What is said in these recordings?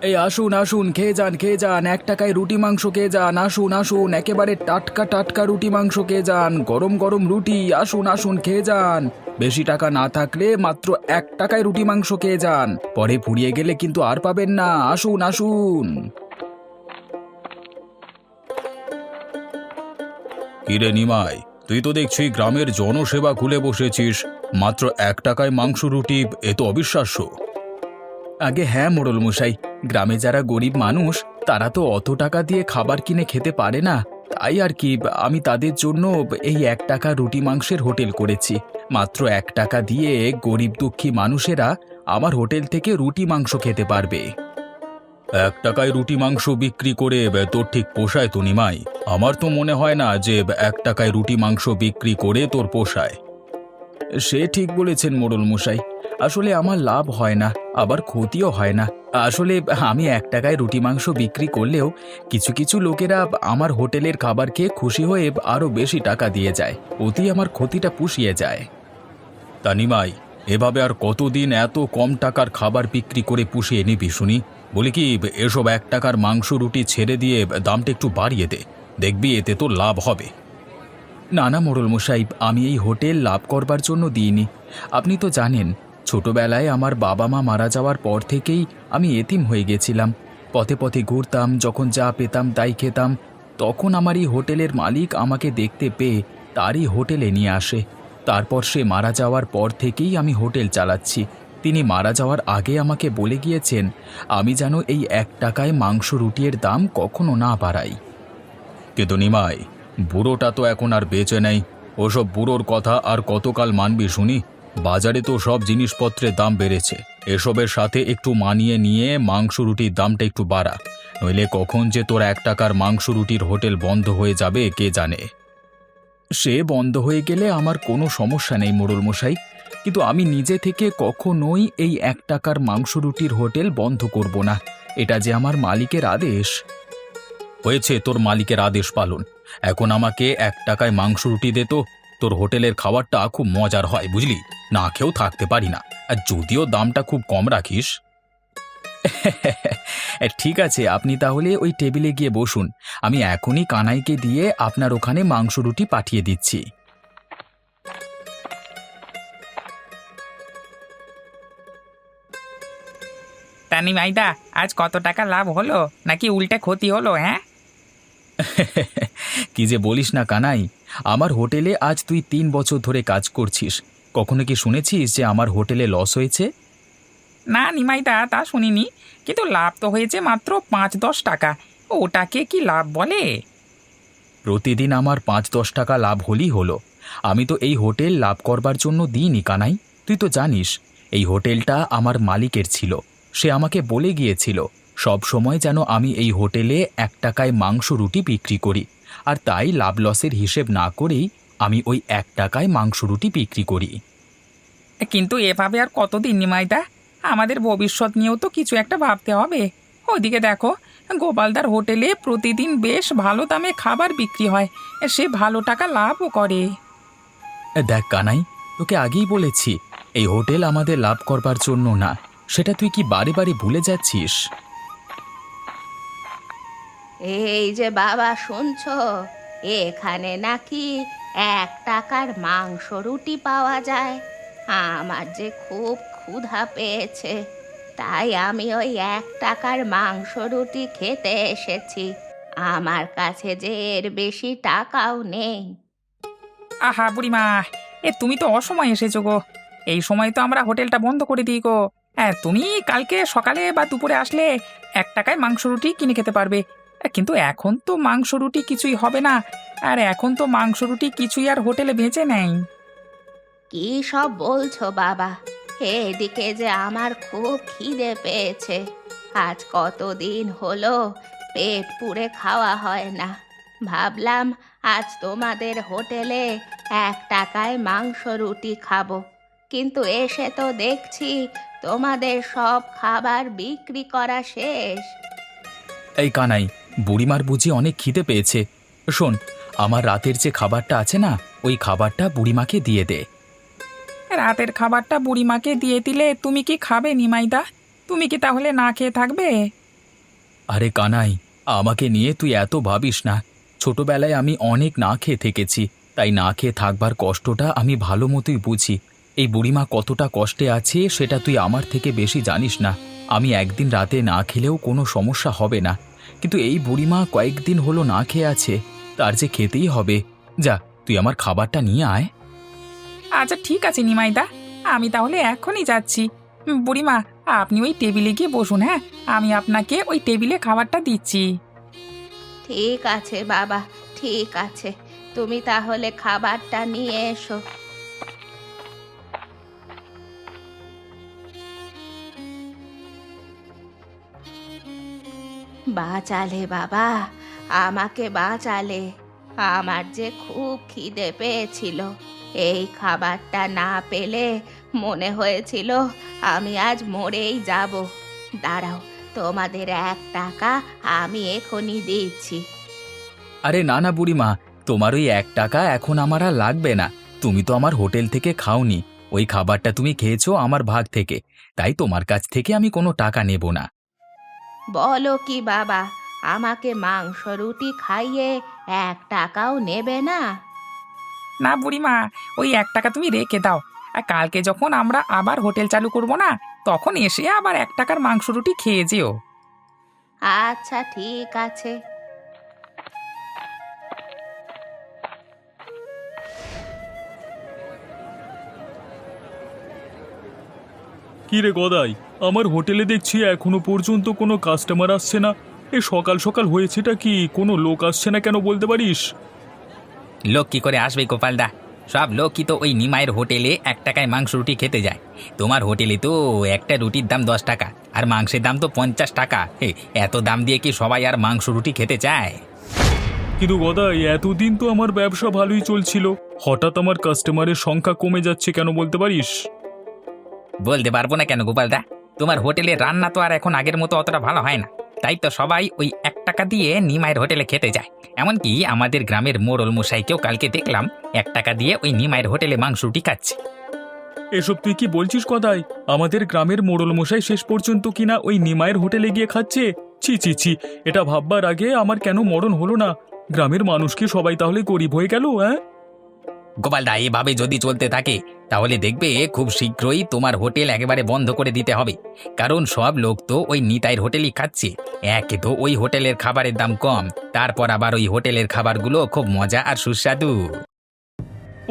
এই আসুন আসুন, খেয়ে যান, 1 টাকায় রুটি মাংস খেয়ে যান। আসুন আসুন, একেবারে টাটকা টাটকা রুটি মাংস খেয়ে যান, গরম গরম রুটি। আসুন আসুন, খেয়ে যান। বেশি টাকা না থাকলে মাত্র 1 টাকায় রুটি মাংস খেয়ে যান, পরে ফুরিয়ে গেলে কিন্তু আর পাবেন না। আসুন আসুন। কিরে নিমাই, তুই তো দেখছি গ্রামের জনসেবা খুলে বসেছিস, মাত্র 1 টাকায় মাংস রুটি, এ তো অবিশ্বাস্য। আগে হ্যাঁ মোড়ল মশাই, গ্রামে যারা গরিব মানুষ তারা তো অত টাকা দিয়ে খাবার কিনে খেতে পারে না। তাই আর কি, আমি তাদের জন্য এই 1 টাকা রুটি মাংসের হোটেল করেছি। মাত্র 1 টাকা দিয়ে গরিব দুঃখী মানুষেরা আমার হোটেল থেকে রুটি মাংস খেতে পারবে। 1 টাকায় রুটি মাংস বিক্রি করে তোর ঠিক পোষায় তো নিমাই? আমার তো মনে হয় না যে 1 টাকায় রুটি মাংস বিক্রি করে তোর পোষায়। সে ঠিক বলেছেন মোড়ল মশাই, আসলে আমার লাভ হয় না, আবার ক্ষতিও হয় না। আসলে আমি 1 টাকায় রুটি মাংস বিক্রি করলেও কিছু কিছু লোকেরা আমার হোটেলের খাবার খেয়ে খুশি হয়ে আরো বেশি টাকা দিয়ে যায়, ওতেই আমার ক্ষতিটা পুষিয়ে যায়। তা নিমাই, এভাবে আর কতদিন এত কম টাকার খাবার বিক্রি করে পুষিয়ে নিবি শুনি? বলি কি, এসব 1 টাকার মাংস রুটি ছেড়ে দিয়ে দামটা একটু বাড়িয়ে দে, দেখবি এতে তো লাভ হবে। না না মোড়ল মশাই, আমি এই হোটেল লাভ করবার জন্য দিইনি। আপনি তো জানেন, ছোটবেলায় আমার বাবা মা মারা যাওয়ার পর থেকেই আমি এতিম হয়ে গেছিলাম। পথে পথে ঘুরতাম, যখন যা পেতাম তাই খেতাম। তখন আমার এই হোটেলের মালিক আমাকে দেখতে পেয়ে তারই হোটেলে নিয়ে আসে। তারপর সে মারা যাওয়ার পর থেকেই আমি হোটেল চালাচ্ছি। তিনি মারা যাওয়ার আগে আমাকে বলে গিয়েছেন আমি যেন এই 1 টাকায় মাংস রুটির দাম কখনো না বাড়াই। কিন্তু নিমাই, বুড়োটা তো এখন আর বেঁচে নেই। ওসব বুড়োর কথা আর কতকাল মানবি শুনি? বাজারে তো সব জিনিসপত্রের দাম বেড়েছে, এসবের সাথে একটু মানিয়ে নিয়ে মাংস রুটির দামটা একটু বাড়া, নইলে কখন যে তোর 1 টাকার মাংস রুটির হোটেল বন্ধ হয়ে যাবে কে জানে। সে বন্ধ হয়ে গেলে আমার কোনো সমস্যা নেই মোড়ল মশাই, কিন্তু আমি নিজে থেকে কখনোই এই 1 টাকার মাংস রুটির হোটেল বন্ধ করব না। এটা যে আমার মালিকের আদেশ। হয়েছে তোর মালিকের আদেশ পালন, এখন আমাকে 1 টাকায় মাংস রুটি দে তো। তোর হোটেলের খাবারটা খুব মজার হয় বুঝলি, না খেয়েও থাকতে পারি না, আর যদিও দামটা খুব কম রাখিস। ঠিক আছে, আপনি তাহলে ওই টেবিলে গিয়ে বসুন, আমি এখনই কানাইকে দিয়ে আপনার ওখানে মাংস রুটি পাঠিয়ে দিচ্ছি। তা নিমাইদা, আজ কত টাকা লাভ হলো নাকি উল্টে ক্ষতি হলো? হ্যাঁ, কি যে বলিস না কানাই, আমার হোটেলে আজ তুই 3 বছর ধরে কাজ করছিস, কখনো কি শুনেছিস যে আমার হোটেলে লস হয়েছে? না নিমাইদা, তা শুনিনি, কিন্তু লাভ তো হয়েছে মাত্র 5-10 টাকা। ওটাকে কি লাভ বলে? প্রতিদিন আমার 5-10 টাকা লাভ হলেই হলো। আমি তো এই হোটেল লাভ করবার জন্য দিইনি কানাই, তুই তো জানিস এই হোটেলটা আমার মালিকের ছিল। সে আমাকে বলে গিয়েছিল সব সময় যেন আমি এই হোটেলে 1 টাকায় মাংস রুটি বিক্রি করি, আর তাই লাভ লসের হিসেব না করেই আমি ওই 1 টাকায় মাংস রুটি বিক্রি করি। কিন্তু এভাবে আর কতদিন নিমাইদা? আমাদের ভবিষ্যৎ নিয়েও তো কিছু একটা ভাবতে হবে। ওইদিকে দেখো, গোপালদার হোটেলে প্রতিদিন বেশ ভালো দামে খাবার বিক্রি হয়, সে ভালো টাকা লাভও করে। দেখ কানাই, তোকে আগেই বলেছি এই হোটেল আমাদের লাভ করবার জন্য না, সেটা তুই কি বারে বারে ভুলে যাচ্ছিস? এই যে বাবা, শুনছো? এখানে নাকি 1 টাকার মাংস রুটি পাওয়া যায়। আমার যে খুব ক্ষুধা পেয়েছে, তাই আমি ওই 1 টাকার মাংস রুটি খেতে এসেছি। আমার কাছে যে এর বেশি টাকাও নেই। আহা বুড়িমা, তুমি তো অসময়ে এসেছো গো। এই সময় তো আমরা হোটেলটা বন্ধ করে দিই গো। হ্যাঁ, তুমি কালকে সকালে বা দুপুরে আসলে 1 টাকায় মাংস রুটি কিনে খেতে পারবে। কিন্তু এখন তো মাংস রুটি কিছুই হবে না, আর এখন তো মাংস রুটি কিছুই আর হোটেলে বেঁচে নেই। কি সব বলছো বাবা? এদিকে যে আমার খুব খিদে পেয়েছে। আজ কতদিন হলো পেট পুড়ে খাওয়া হয় না। ভাবলাম আজ তোমাদের হোটেলে 1 টাকায় মাংস রুটি খাবো, কিন্তু এসে তো দেখছি তোমাদের সব খাবার বিক্রি করা শেষ। এই কানাই, বুড়িমার বুঝি অনেক খিদে পেয়েছে। শোন, আমার রাতের যে খাবারটা আছে না, ওই খাবারটা বুড়িমাকে দিয়ে দে। রাতের খাবারটা বুড়িমাকে দিয়ে দিলে তুমি কি খাবে নিমাইদা? তুমি কি তাহলে না খেয়ে থাকবে? আরে কানাই, আমাকে নিয়ে তুই এত ভাবিস না। ছোটবেলায় আমি অনেক না খেয়ে থেকেছি, তাই না খেয়ে থাকবার কষ্টটা আমি ভালো মতোই বুঝি। এই বুড়িমা কতটা কষ্টে আছে সেটা তুই আমার থেকে বেশি জানিস না। আমি একদিন রাতে না খেলেও কোনো সমস্যা হবে না, কিন্তু এই বুড়িমা কয়েকদিন হলো না খেয়ে আছে, তার যে খেতেই হবে। যা, তুই আমার খাবারটা নিয়ে আয়। আচ্ছা ঠিক আছে নিমাইদা, আমি তাহলে এখনই যাচ্ছি। বুড়িমা, আপনি ওই টেবিলে গিয়ে বসুন, হ্যাঁ, আমি আপনাকে ওই টেবিলে খাবারটা দিচ্ছি। ঠিক আছে বাবা, ঠিক আছে, তুমি তাহলে খাবারটা নিয়ে এসো। বাঁচালে বাবা, আমাকে বাঁচালে। আমার যে খুব খিদে পেয়েছিল, এই খাবারটা না পেলে মনে হয়েছিল আমি আজ মরেই যাব। দাঁড়াও, তোমাদের 1 টাকা আমি এখনই দিচ্ছি। আরে না না বুড়িমা, তোমার ওই 1 টাকা এখন আমার আর লাগবে না। তুমি তো আমার হোটেল থেকে খাওনি, ওই খাবারটা তুমি খেয়েছো আমার ভাগ থেকে, তাই তোমার কাছ থেকে আমি কোনো টাকা নেব না। বলো কি বাবা, আমাকে মাংস রুটি খাইয়ে 1 টাকাও নেবে না? না বুড়িমা, ওই 1 টাকা তুমি রেখে দাও। আর কালকে যখন আমরা আবার হোটেল চালু করব না, তখন এসে আবার 1 টাকার মাংস রুটি খেয়ে যেও। আচ্ছা ঠিক আছে। কি রে গদাই, আমার হোটেলে দেখছি এখনো পর্যন্ত কোনো কাস্টমার আসছে না। এ সকাল সকাল হয়েছেটা কি, কোনো লোক আসছে না কেন বলতে পারিস? লোক কি করে আসবে গোপালদা? সব লোক কি তো ওই নিমাইয়ের হোটেলে 1 টাকায় মাংস রুটি খেতে যায়। তোমার হোটেলে তো একটা রুটির দাম 10 টাকা, আর মাংসের দাম তো 50 টাকা। এত দাম দিয়ে কি সবাই আর মাংস রুটি খেতে চায়? কিন্তু গদাই, এতদিন তো আমার ব্যবসা ভালোই চলছিল, হঠাৎ আমার কাস্টমারের সংখ্যা কমে যাচ্ছে কেন বলতে পারিস? বলতে পারবো না কেন গোপালদা, তোমার হোটেলের রান্না তো আর এখন আগের মতো অতটা ভালো হয় না, তাই তো সবাই ওই 1 টাকা দিয়ে নিমাইয়ের হোটেলে খেতে যায়। এমনকি আমাদের গ্রামের মোড়ল মশাইকেও কালকে দেখলাম 1 টাকা দিয়ে ওই নিমাইয়ের হোটেলে মাংস রুটি খাচ্ছে। এসব তুই কি বলছিস গদাই? আমাদের গ্রামের মোড়ল মশাই শেষ পর্যন্ত কিনা ওই নিমাইয়ের হোটেলে গিয়ে খাচ্ছে? ছি ছি ছি, এটা ভাববার আগে আমার কেন মরণ হলো না। গ্রামের মানুষ কি সবাই তাহলে গরিব হয়ে গেল? হ্যাঁ, গোপালদা, এভাবে যদি চলতে থাকে তাহলে দেখবে খুব শীঘ্রই তোমার হোটেল একেবারে বন্ধ করে দিতে হবে। কারণ সব লোক তো ওই নিতাইয়ের হোটেলই খাচ্ছে। একে তো ওই হোটেলের খাবারের দাম কম, তারপর আবার ওই হোটেলের খাবারগুলো খুব মজা আর সুস্বাদু।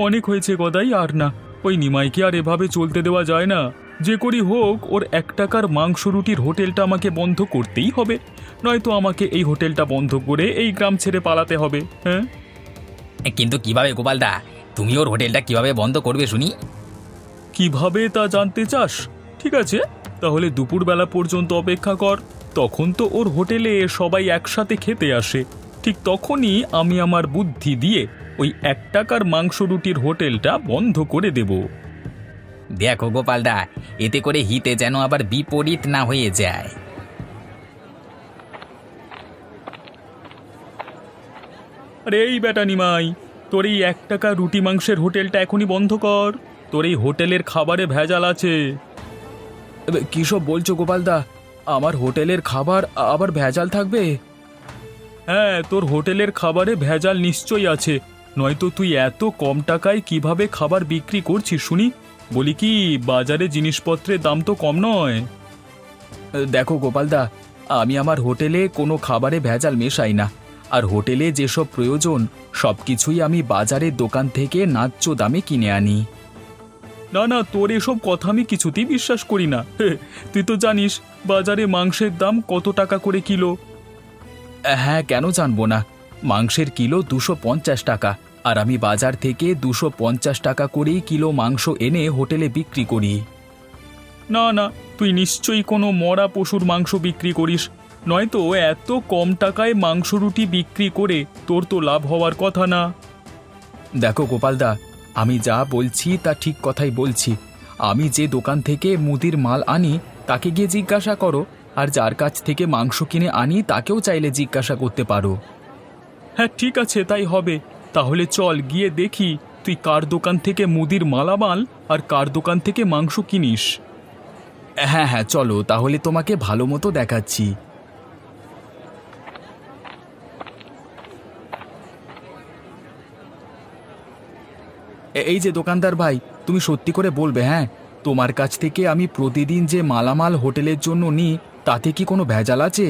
অনেক হয়েছে গদাই, আর না। ওই নিমাইকে আর এভাবে চলতে দেওয়া যায় না। যে করি হোক, ওর 1 টাকার মাংস রুটির হোটেলটা আমাকে বন্ধ করতেই হবে, নয়তো আমাকে এই হোটেলটা বন্ধ করে এই গ্রাম ছেড়ে পালাতে হবে। হ্যাঁ, কিন্তু কিভাবে গোপালদা, তুমি ওর হোটেলটা কিভাবে বন্ধ করবে শুনি? কিভাবে তা জানতে চাস? ঠিক আছে, তাহলে দুপুরবেলা পর্যন্ত অপেক্ষা কর। তখন তো ওর হোটেলে সবাই একসাথে খেতে আসে, ঠিক তখনই আমি আমার বুদ্ধি দিয়ে ওই 1 টাকার মাংস রুটির হোটেলটা বন্ধ করে দেব। দেখো গোপালদা, এতে করে হিতে যেন আবার বিপরীত না হয়ে যায়। আরে এই বেটা নিমাই, তোর এই 1 টাকা রুটি মাংসের হোটেলটা এখনই বন্ধ কর। তোর এই হোটেলের খাবারে ভেজাল আছে। কী সব বলছো গোপালদা? আমার হোটেলের খাবার আবার ভেজাল থাকবে? হ্যাঁ, তোর হোটেলের খাবারে ভেজাল নিশ্চয়ই আছে, নয়তো তুই এত কম টাকায় কিভাবে খাবার বিক্রি করছিস শুনি? বলি কি, বাজারে জিনিসপত্রের দাম তো কম নয়। দেখো গোপালদা, আমি আমার হোটেলে কোনো খাবারে ভেজাল মেশাই না, আর হোটেলে যেসব প্রয়োজন সব কিছুই আমি বাজারের দোকান থেকে ন্যায্য দামে কিনে আনি। না না, তোর এসব কথা আমি কিছুতেই বিশ্বাস করি না। তুই তো জানিস বাজারে মাংসের দাম কত টাকা করে কিলো। হ্যাঁ, কেন জানবো না। মাংসের কিলো 250 টাকা, আর আমি বাজার থেকে 250 টাকা করেই কিলো মাংস এনে হোটেলে বিক্রি করি। না না, তুই নিশ্চয়ই কোনো মরা পশুর মাংস বিক্রি করিস, নয়তো এত কম টাকায় মাংস রুটি বিক্রি করে তোর তো লাভ হওয়ার কথা না। দেখো গোপালদা, আমি যা বলছি তা ঠিক কথাই বলছি। আমি যে দোকান থেকে মুদির মাল আনি তাকে গিয়ে জিজ্ঞাসা করো, আর যার কাছ থেকে মাংস কিনে আনি তাকেও চাইলে জিজ্ঞাসা করতে পারো। হ্যাঁ ঠিক আছে, তাই হবে। তাহলে চল গিয়ে দেখি তুই কার দোকান থেকে মুদির মালামাল আর কার দোকান থেকে মাংস কিনিস। হ্যাঁ হ্যাঁ, চলো তাহলে, তোমাকে ভালো মতো দেখাচ্ছি। এই যে দোকানদার ভাই, তুমি সত্যি করে বলবে, হ্যাঁ, তোমার কাছ থেকে আমি প্রতিদিন যে মালামাল হোটেলের জন্য নিই তাতে কি কোনো ভেজাল আছে?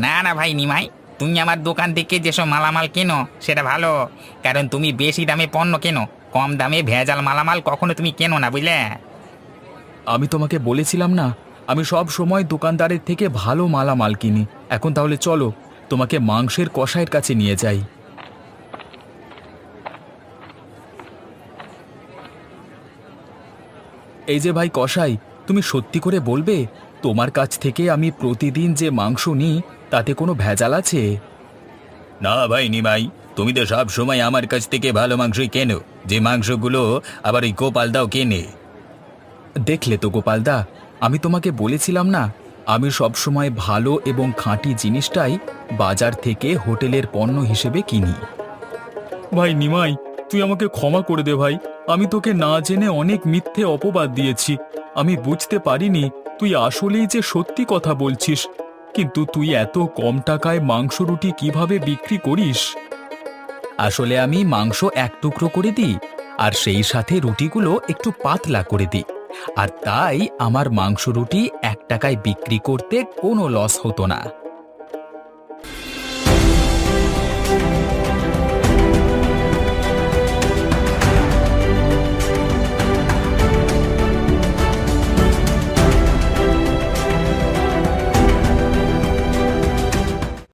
না না ভাই নিমাই, তুমি আমার দোকান থেকে যেসব মালামাল কেনো সেটা ভালো, কারণ তুমি বেশি দামে পণ্য কেনো, কম দামে ভেজাল মালামাল কখনো তুমি কেনো না, বুঝলে? আমি তোমাকে বলেছিলাম না, আমি সব সময় দোকানদারের থেকে ভালো মালামাল কিনি। এখন তাহলে চলো, তোমাকে মাংসের কসাইয়ের কাছে নিয়ে যাই। এই যে ভাই কসাই, তুমি সত্যি করে বলবে, তোমার কাছ থেকে আমি প্রতিদিন যে মাংস নিই তাতে কোনো ভেজাল আছে? না ভাই নিমাই, তুমি তো সব সময় আমার কাছ থেকে ভালো মাংসই কেনো, যে মাংসগুলো আবার ওই গোপালদাও কেনে। দেখলে তো গোপালদা, আমি তোমাকে বলেছিলাম না, আমি সব সময় ভালো এবং খাঁটি জিনিসটাই বাজার থেকে হোটেলের পণ্য হিসেবে কিনি। ভাই নিমাই, তুই আমাকে ক্ষমা করে দে ভাই। আমি তোকে না জেনে অনেক মিথ্যে অপবাদ দিয়েছি। আমি বুঝতে পারিনি তুই আসলেই যে সত্যি কথা বলছিস। কিন্তু তুই এত কম টাকায় মাংস রুটি কিভাবে বিক্রি করিস? আসলে আমি মাংস এক টুকরো করে দিই, আর সেই সাথে রুটিগুলো একটু পাতলা করে দিই, আর তাই আমার মাংস রুটি 1 টাকায় বিক্রি করতে কোনো লস হতো না।